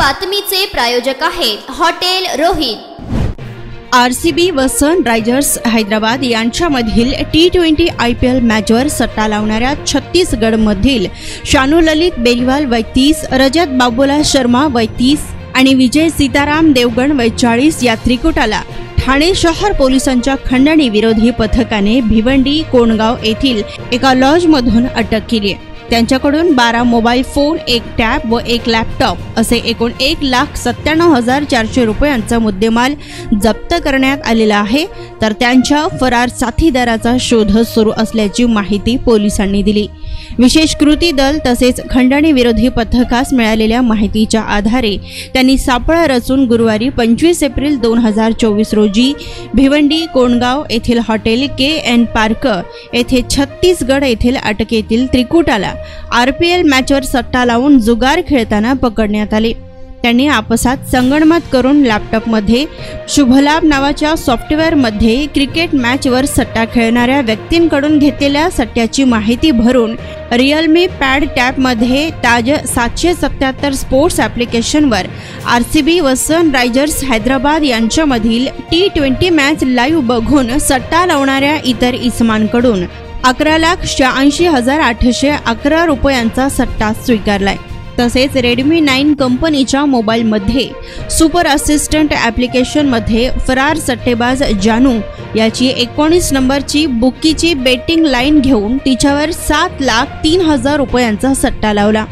बातमीचे प्रायोजक आहेत hotel Rohit. RCB व सनरायझर्स हैदराबाद यांच्यामधील T20 IPL मॅचवर सट्टा लावणाऱ्या छत्तीसगडमधील शानू ललित बेलीवाल वय 30, रजत बाबूलाल शर्मा वय 30 आणि विजय सीताराम देवगण वय 40 या त्रिकुटाला ठाणे शहर पोलिसांच्या खंडणी विरोधी पथकाने भिवंडी कोंडगाव येथील एका लॉजमधून अटक केली आहे। त्यांच्याकडून 12 मोबाईल फोन, 1 टॅब व 1 लॅपटॉप असे एकूण 1,97,400 रुपयांचा मुद्देमाल जप्त करण्यात आलेला आहे। तर त्यांच्या फरार साथीदाराचा शोध सुरू असल्याची माहिती पोलिसांनी दिली। विशेष कृती दल तसेच खंडणी विरोधी पथकास मिळालेल्या माहितीच्या आधारे त्यांनी सापळा रचून गुरुवारी 25 एप्रिल 2024 रोजी भिवंडी कोंडगाव येथील हॉटेल KN पार्क येथे छत्तीसगड येथील अटकेतील त्रिकुटाला RPL मॅचवर सट्टा लावून जुगार खेळताना पकडण्यात आले। त्यांनी आपसात संगनमत करून लॅपटॉपमध्ये शुभलाभ नावाच्या सॉफ्टवेअरमध्ये क्रिकेट मॅचवर सट्टा खेळणाऱ्या व्यक्तींकडून घेतलेल्या सट्ट्याची माहिती भरून रिअलमी पॅड टॅबमध्ये ताज 777 स्पोर्ट्स ॲप्लिकेशनवर RCB व सनरायझर्स हैदराबाद यांच्यामधील T20 मॅच लाईव्ह बघून सट्टा लावणाऱ्या इतर इसमांकडून 11,86,811 रुपयांचा सट्टा स्वीकारलाय। तसेच रेडमी 9 कंपनीच्या मोबाईलमध्ये सुपर असिस्टंट ॲप्लिकेशनमध्ये फरार सट्टेबाज जानू याची 19 नंबरची बुकीची बेटिंग लाईन घेऊन तिच्यावर 7,03,000 रुपयांचा सट्टा लावला।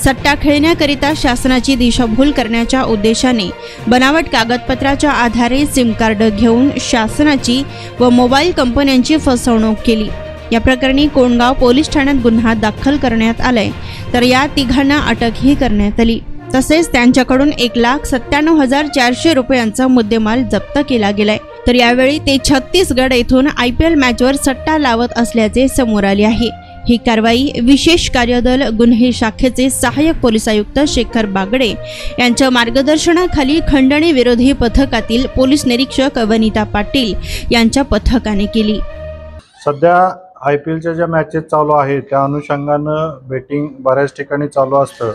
सट्टा खेळण्याकरिता शासनाची दिशाभूल करण्याच्या उद्देशाने बनावट कागदपत्राच्या आधारे सिम कार्ड घेऊन शासनाची व मोबाईल कंपन्यांची फसवणूक केली। या प्रकरणी कोंडगाव पोलीस ठाण्यात गुन्हा दाखल करण्यात आलाय। तर या तिघांना अटकही करण्यात आली। तसेच त्यांच्याकडून 1,97,400 रुपयांचा मुद्देमाल जप्त केला गेलाय। तर यावेळी ते छत्तीसगड येथून IPL मॅचवर सट्टा लावत असल्याचे समोर आले आहे। ही कारवाई विशेष कार्यदल गुन्हे शाखेचे सहाय्यक पोलीस आयुक्त शेखर बागडे यांच्या मार्गदर्शनाखाली खंडणी विरोधी पथकातील पोलीस निरीक्षक वनिता पाटील यांच्या पथकाने केली। सध्या IPLच्या ज्या मॅचेस चालू आहेत त्या अनुषंगानं बेटिंग बऱ्याच ठिकाणी चालू असतं।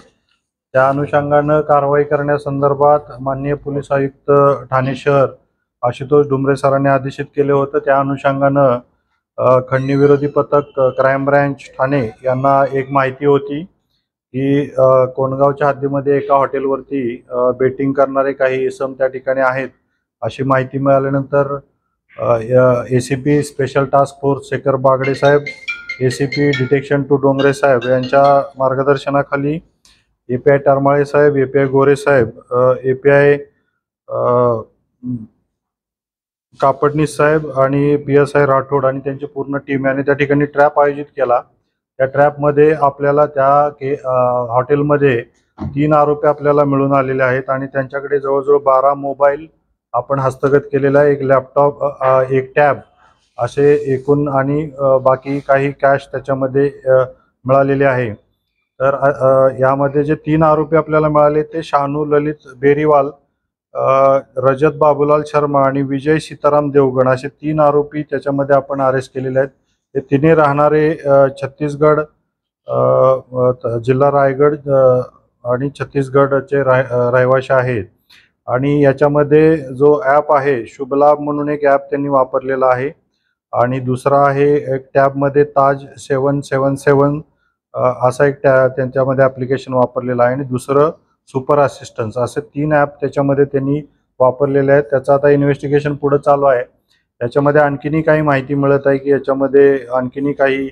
त्या अनुषंगानं कारवाई करण्यासंदर्भात माननीय पोलीस आयुक्त ठाणे शहर आशुतोष डुमरे सरांनी आदेशित केले होते। त्या अनुषंगानं खंडणी विरोधी पथक क्राईम ब्रँच ठाणे यांना एक माहिती होती की कोंडगावच्या हद्दीमध्ये एका हॉटेलवरती बेटिंग करणारे काही इसम त्या ठिकाणी आहेत। अशी माहिती मिळाल्यानंतर ACP special task force Shekhar Bagde साहेब, ACP डिटेक्शन 2 डोंगरे साहेब यांच्या मार्गदर्शनाखाली API टरमाळे साहेब, API गोरे साहेब, API कापडनीस साहेब आणि PSI राठोड आणि त्यांची पूर्ण टीम याने त्या ठिकाणी ट्रॅप आयोजित केला। त्या ट्रॅपमध्ये आपल्याला त्या हॉटेलमध्ये 3 आरोपी आपल्याला मिळून आलेले आहेत आणि त्यांच्याकडे जवळजवळ 12 मोबाईल आपण हस्तगत केलेला आहे, 1 लॅपटॉप, 1 टॅब असे एकूण आणि बाकी काही कॅश त्याच्यामध्ये मिळालेले आहे। तर यामध्ये जे 3 आरोपी आपल्याला मिळाले ते शानू ललित बेलीवाल, रजत बाबूलाल शर्मा आणि विजय सीताराम देवगण असे 3 आरोपी त्याच्यामध्ये आपण अरेस्ट केलेले आहेत। हे तिन्ही राहणारे छत्तीसगड, जिल्हा रायगड आणि छत्तीसगडचे रहिवासी आहेत। आणि याच्यामध्ये जो ॲप आहे शुभलाभ म्हणून एक ॲप त्यांनी वापरलेला आहे आणि दुसरा आहे एक टॅबमध्ये ताज 777 असा एक त्यांच्यामध्ये ॲप्लिकेशन वापरलेला आहे आणि दुसरं सुपर असिस्टन्स असे 3 ॲप त्याच्यामध्ये त्यांनी वापरलेले आहेत। त्याचं आता इन्व्हेस्टिगेशन पुढे चालू आहे। त्याच्यामध्ये आणखीनही काही माहिती मिळत आहे की याच्यामध्ये आणखीनही काही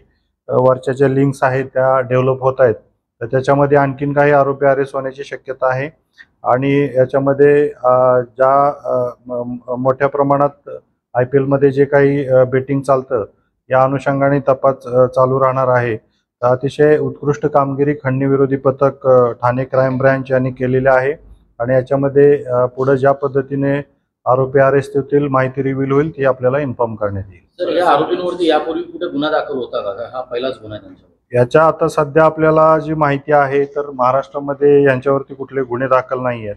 वरच्या ज्या लिंक्स आहेत त्या डेव्हलप होत आहेत। तर त्याच्यामध्ये आणखीन काही आरोपी अरेस्ट होण्याची शक्यता आहे आणि याच्यामध्ये ज्या मोठ्या प्रमाणात IPL मध्ये जे काही बेटिंग चालतं या अनुषंगाने तपास चालू राहणार आहे। तर अतिशय उत्कृष्ट कामगिरी खंडणी विरोधी पथक ठाणे क्राईम ब्रँच यांनी केलेली आहे आणि याच्यामध्ये पुढे ज्या पद्धतीने आरोपी अरेस्ट होतील, माहिती रिव्हील होईल ती आपल्याला इन्फॉर्म करण्यात येईल। सर, या आरोपींवरती यापूर्वी कुठे गुन्हा दाखल होता का? हा पहिलाच गुन्हा आहे त्यांच्यावर? याच्या आता सध्या आपल्याला जी माहिती आहे तर महाराष्ट्रामध्ये यांच्यावरती कुठले गुन्हे दाखल नाही आहेत।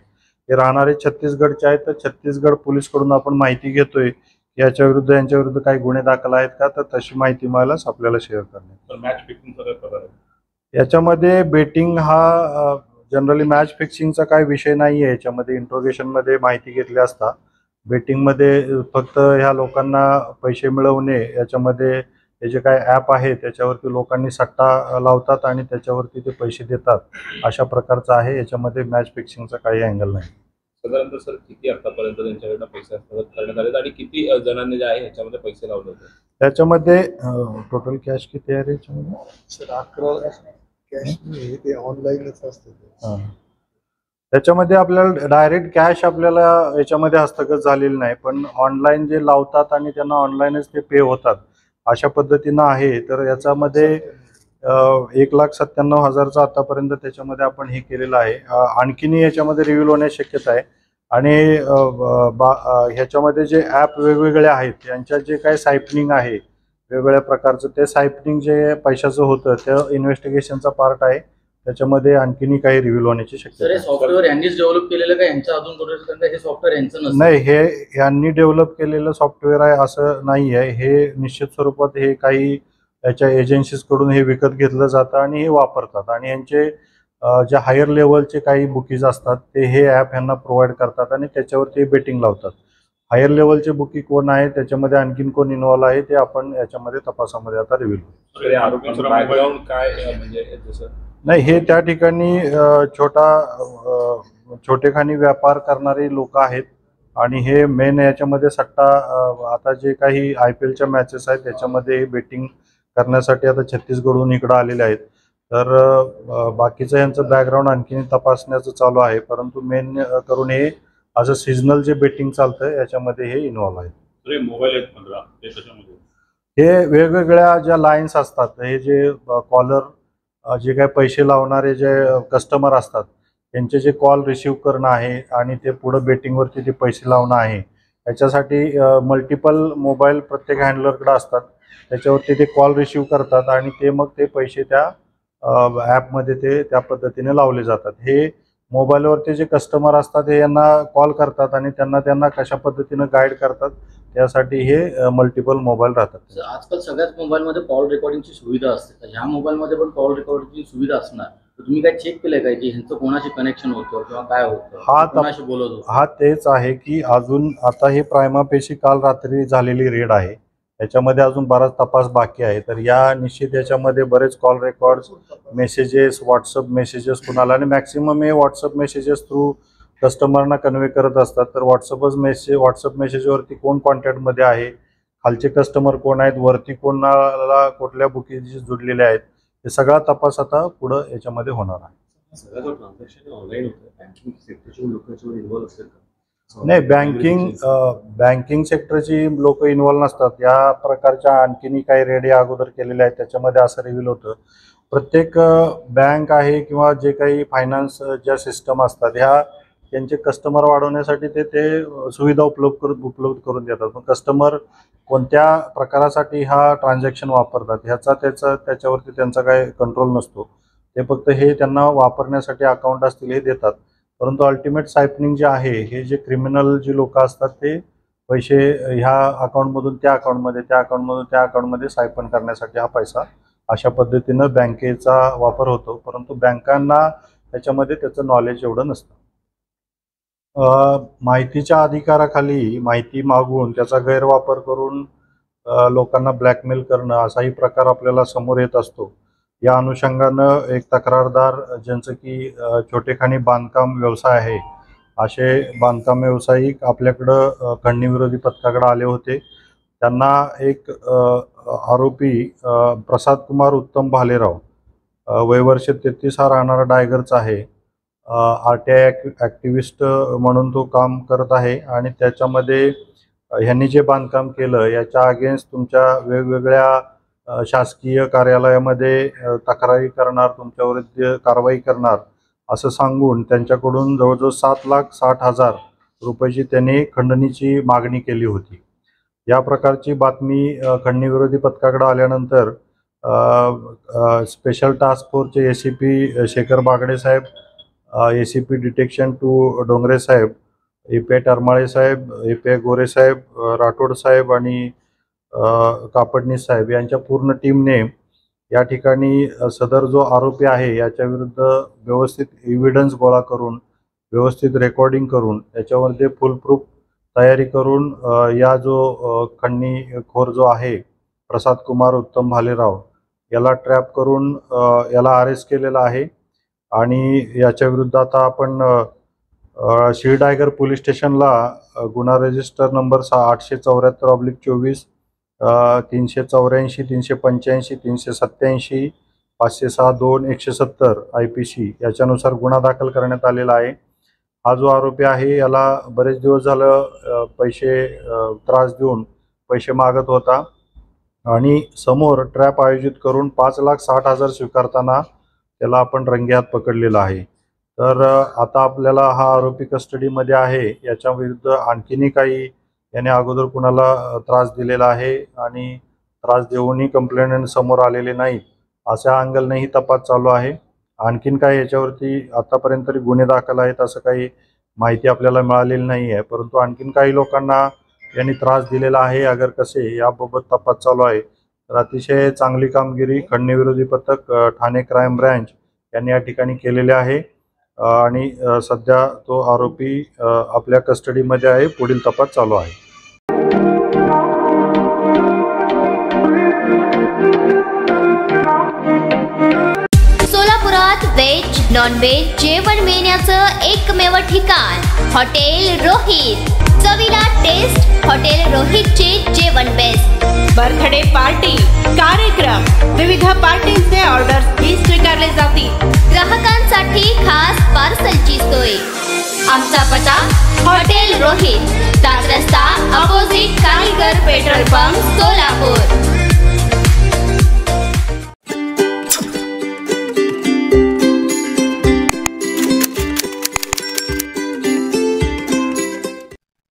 हे राहणारे छत्तीसगडचे आहेत। तर छत्तीसगड पोलीसकडून आपण माहिती घेतोय याच्या विरुद्ध यांच्या विरुद्ध काही गुन्हे दाखल आहेत का, तर तशी माहिती मिळाल्यास आपल्याला शेअर करण्यात। मॅच फिक्सिंग याच्यामध्ये बेटिंग हा जनरली मॅच फिक्सिंगचा काही विषय नाही आहे याच्यामध्ये. इंट्रोगेशनमध्ये माहिती घेतली असता बेटिंगमध्ये फक्त ह्या लोकांना पैसे मिळवणे, याच्यामध्ये हे जे काही ॲप आहे त्याच्यावरती लोकांनी सट्टा लावतात आणि त्याच्यावरती ते पैसे देतात, अशा प्रकारचं आहे. याच्यामध्ये मॅच फिक्सिंगचा काही अँगल नाही. साधारणतः सर किती आतापर्यंत त्यांच्याकडनं पैसे हस्तगत करण्यात आले आणि किती जणांनी जे आहे ह्याच्यामध्ये पैसे लावले होते? त्याच्यामध्ये टोटल कॅश किती आहे रे याच्यामध्ये? सर 11 कॅश नाही, ते ऑनलाईनच असतं. त्याच्यामध्ये आपल्याला डायरेक्ट कॅश आपल्याला याच्यामध्ये हस्तगत झालेली नाही, पण ऑनलाईन जे लावतात आणि त्यांना ऑनलाईनच ते पे होतात अशा पद्धतीनं आहे. तर याच्यामध्ये 1,97,000चा आतापर्यंत त्याच्यामध्ये आपण हे केलेलं आहे. आणखीनही याच्यामध्ये रिव्हील होण्याची शक्यता आहे. आणि ह्याच्यामध्ये जे ॲप वेगवेगळे आहेत यांच्या जे काही सायपनिंग आहे वेगवेगळ्या प्रकारचं, ते सायपनिंग जे पैशाचं होतं ते इन्व्हेस्टिगेशनचा पार्ट आहे. त्याच्यामध्ये आणखीनही काही रिव्हील होण्याची शक्यता सर, हे आहे. सॉफ्टवेअर यांनीच डेव्हलप केलेलं का यांचं अजून कोणी? हे सॉफ्टवेअर यांचं नसतं? नाही, हे यांनी डेव्हलप केलेलं सॉफ्टवेअर आहे असं नाही आहे. हे निश्चित स्वरूपात हे काही याच्या एजन्सीजकडून हे विकत घेतलं जातं आणि हे वापरतात. आणि यांचे जे हायर लेवलचे काही बुकीज असतात ते हे ॲप यांना प्रोव्हाइड करतात आणि त्याच्यावरती बेटिंग लावतात. हायर लेवलचे बुकी कोण आहे, त्याच्यामध्ये आणखीन कोण इन्व्हॉल्व आहे, ते आपण याच्यामध्ये तपासामध्ये आता रिव्हील होईल. आरोपींचं बॅकग्राऊंड काय म्हणजे जसं नाही, हे त्या ठिकाणी छोटेखानी व्यापार करणारे लोक आहेत आणि हे मेन याच्यामध्ये सट्टा, आता जे काही IPLच्या मॅचेस आहेत त्याच्यामध्ये बेटिंग करण्यासाठी आता छत्तीसगडहून इकडं आलेले आहेत. तर बाकीचं यांचं बॅकग्राऊंड आणखीन तपासण्याचं चालू आहे, परंतु मेन करून हे असं सीझनल जे बेटिंग चालतं याच्यामध्ये हे इन्व्हॉल्व आहे. मोबाईल आहेत 15 ते त्याच्यामध्ये हे वेगवेगळ्या ज्या लाईन्स असतात, हे जे कॉलर जे काही पैसे लावणारे जे कस्टमर असतात त्यांचे जे कॉल रिसीव्ह करणं आहे आणि ते पुढं बेटिंगवरती ते पैसे लावणं आहे, याच्यासाठी मल्टिपल मोबाईल प्रत्येक हँडलरकडे असतात. त्याच्यावरती ते कॉल रिसीव्ह करतात आणि ते मग ते पैसे त्या ॲपमध्ये ते त्या पद्धतीने लावले जातात. हे मोबाईलवरती जे कस्टमर असतात हे यांना कॉल करतात आणि त्यांना कशा पद्धतीनं गाईड करतात, त्यासाठी हे मल्टिपल मोबाईल राहतात. आजकाल सगळ्याच मोबाईलमध्ये कॉल रेकॉर्डिंगची सुविधा असते, तर ह्या मोबाईलमध्ये पण कॉल रेकॉर्डिंगची सुविधा असणार. तर तुम्ही काय चेक केलंय काय की ह्यांचं कोणाशी कनेक्शन होतं किंवा काय होतं, कोणाशी बोलत होतं? हा तेच आहे की अजून आता हे प्रायमा पेशी काल रात्री झालेली रेड आहे, याच्यामध्ये अजून बराच तपास बाकी आहे. तर या निश्चित याच्यामध्ये बरेच call records, messages, WhatsApp messages कुणाला, आणि मॅक्सिमम हे व्हॉट्सअप मेसेजेस थ्रू कस्टमरना कन्वे करत असतात. तर व्हॉट्सअप मेसेजवरती कोण कॉन्टॅक्टमध्ये आहे, खालचे कस्टमर कोण आहेत, वरती कोणाला कुठल्या बुकिंग जुडलेले आहेत, हे सगळा तपास आता पुढं याच्यामध्ये होणार आहे. सगळं ट्रान्झॅक्शन ऑनलाईन होतं, बँकिंग सेक्टरची लोक याच्यावर इन्व्हॉल्व असेल का? नाही, बँकिंग सेक्टरची लोक इन्व्हॉल्व नसतात. या प्रकारच्या आणखीनही काही रेडी अगोदर केलेल्या आहेत, त्याच्यामध्ये असं रिव्हील होतं प्रत्येक बँक आहे किंवा जे काही फायनान्स ज्या सिस्टम असतात ह्या त्यांचे कस्टमर वाढवण्यासाठी ते सुविधा उपलब्ध करून देतात. पण कस्टमर कोणत्या प्रकारासाठी हा ट्रान्झॅक्शन वापरतात त्याच्यावरती त्यांचा काही कंट्रोल नसतो. ते फक्त हे त्यांना वापरण्यासाठी अकाउंट असतील हे देतात. परंतु अल्टिमेट सायपनिंग जे आहे, हे जे क्रिमिनल जी लोक असतात ते पैसे ह्या अकाउंटमधून त्या अकाउंटमध्ये, त्या अकाउंटमधून त्या अकाउंटमध्ये सायपन करण्यासाठी हा पैसा अशा पद्धतीनं बँकेचा वापर होतो. परंतु बँकांना त्याच्यामध्ये त्याचं नॉलेज एवढं नसतं. माहितीच्या अधिकाराखाली माहिती मागून त्याचा गैरवापर करून लोकांना ब्लॅकमेल करणं असाही प्रकार आपल्याला समोर येत असतो. या अनुषंगानं एक तक्रारदार, ज्यांचं की छोटेखानी बांधकाम व्यवसाय आहे, असे बांधकाम व्यावसायिक आपल्याकडं खंडणीविरोधी पथकाकडे आले होते. त्यांना एक आरोपी प्रसाद कुमार उत्तम भालेराव, वयवर्ष 33, हा राहणारा डायगरचा आहे. RTI ॲक्टिव्हिस्ट म्हणून तो काम करत आहे आणि त्याच्यामध्ये ह्यांनी जे बांधकाम केलं याच्या अगेन्स्ट तुमच्या वेगवेगळ्या शासकीय कार्यालयामध्ये तक्रारी करणार, तुमच्यावर कारवाई करणार असं सांगून त्यांच्याकडून जवळजवळ 7,60,000 रुपयाची त्यांनी खंडणीची मागणी केली होती. या प्रकारची बातमी खंडणीविरोधी पथकाकडे आल्यानंतर स्पेशल टास्क फोर्सचे ACP शेखर बागडे साहेब, ACP डिटेक्शन 2 डोंगरे साहेब, API टरमाळे साहेब, API गोरे साहेब, राठोड साहेब आणि कापडणी साहेब यांच्या पूर्ण टीमने या ठिकाणी सदर जो आरोपी आहे याच्या विरुद्ध व्यवस्थित एव्हिडन्स गोळा करून व्यवस्थित रेकॉर्डिंग करून त्याच्यामध्ये फुल प्रूफ तयारी करून या जो खंडणीखोर जो आहे प्रसाद कुमार उत्तम भालेराव याला ट्रॅप करून याला अरेस्ट केलेला आहे आणि याच्या विरुद्ध आता आपण शिरडायगर पोलीस स्टेशनला गुन्हा रजिस्टर नंबर 874/24 384 385 387 506-2 170 IPC याच्यानुसार गुन्हा दाखल करण्यात आलेला आहे। हा जो आरोपी आहे याला बरेच दिवस झालं त्रास देऊन पैसे मागत होता आणि समोर ट्रॅप आयोजित करून 5,60,000 स्वीकारताना त्याला आपण रंगेहात पकडलेला आहे। तर आता आपल्याला हा आरोपी कस्टडीमध्ये आहे। याच्या विरुद्ध आणखीनही काही याने अगोदर कुणाला त्रास दिलेला आहे आणि त्रास देऊनही कंप्लेंट समोर आलेले नाही अशा अँगलनेही तपास चालू आहे। आणखीन काही याच्यावरती आतापर्यंत तरी गुन्हे दाखल आहेत असं काही माहिती आपल्याला मिळालेली नाही आहे, परंतु आणखीन काही लोकांना यांनी त्रास दिलेला आहे अगर कसे याबाबत तपास चालू आहे। तर अतिशय चांगली कामगिरी खंडणीविरोधी पथक ठाणे क्राईम ब्रँच यांनी या ठिकाणी केलेले आहे आणि सध्या तो आरोपी आपल्या कस्टडीमध्ये आहे। पुढील तपास चालू आहे। सोलापुरात व्हेज नॉन व्हेज जेवण मिळण्याचं एकमेव ठिकाण हॉटेल रोहित। चवीला टेस्ट हॉटेल रोहितचे जेवण बेस्ट। बर्थडे पार्टी कार्यक्रम विविध पार्टींचे ऑर्डर्स ही स्वीकारले जातील। ग्राहकांसाठी खास पार्सलची सोय। आमचा पत्ता हॉटेल रोहित, 7 रस्ता अपोजिट कारीगर पेट्रोल पंप सोलापूर।